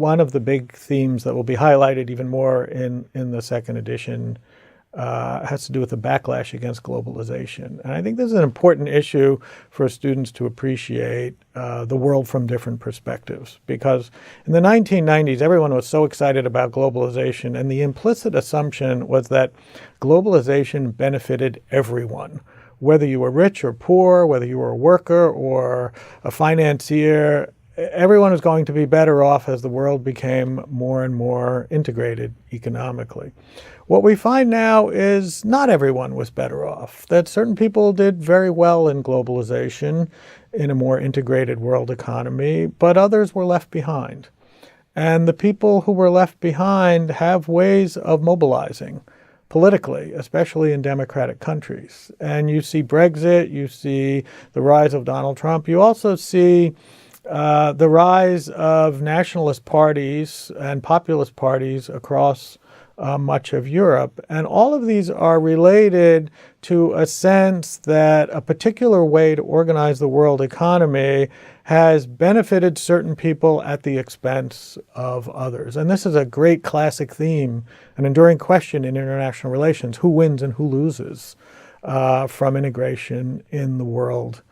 one of the big themes that will be highlighted even more in the second edition has to do with the backlash against globalization. And I think this is an important issue for students to appreciate the world from different perspectives. Because in the 1990s, everyone was so excited about globalization, and the implicit assumption was that globalization benefited everyone. Whether you were rich or poor, whether you were a worker or a financier, everyone was going to be better off as the world became more and more integrated economically. What we find now is not everyone was better off, that certain people did very well in globalization, in a more integrated world economy, but others were left behind. And the people who were left behind have ways of mobilizing politically, especially in democratic countries. And you see Brexit, you see the rise of Donald Trump, you also see the rise of nationalist parties and populist parties across much of Europe. And all of these are related to a sense that a particular way to organize the world economy has benefited certain people at the expense of others. And this is a great classic theme, an enduring question in international relations: who wins and who loses from integration in the world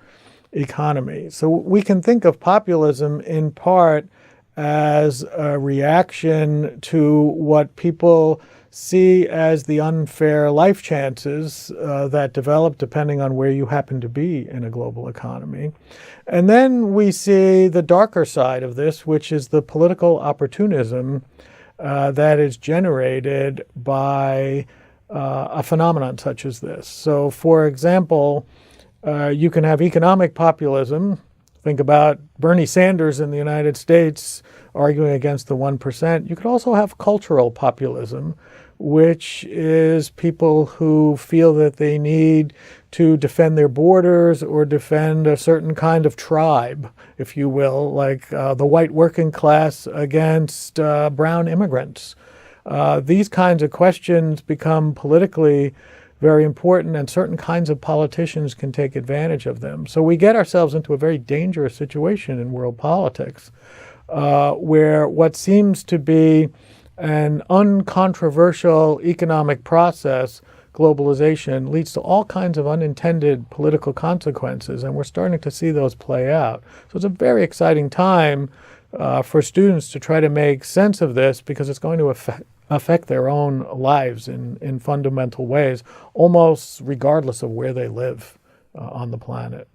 economy. So we can think of populism in part as a reaction to what people see as the unfair life chances that develop depending on where you happen to be in a global economy. And then we see the darker side of this, which is the political opportunism that is generated by a phenomenon such as this. So, for example, you can have economic populism. Think about Bernie Sanders in the United States arguing against the 1%. You could also have cultural populism, which is people who feel that they need to defend their borders or defend a certain kind of tribe, if you will, like the white working class against brown immigrants. These kinds of questions become politically very important, and certain kinds of politicians can take advantage of them. So we get ourselves into a very dangerous situation in world politics, where what seems to be an uncontroversial economic process, globalization, leads to all kinds of unintended political consequences, and we're starting to see those play out. So it's a very exciting time for students to try to make sense of this, because it's going to affect their own lives in fundamental ways, almost regardless of where they live on the planet.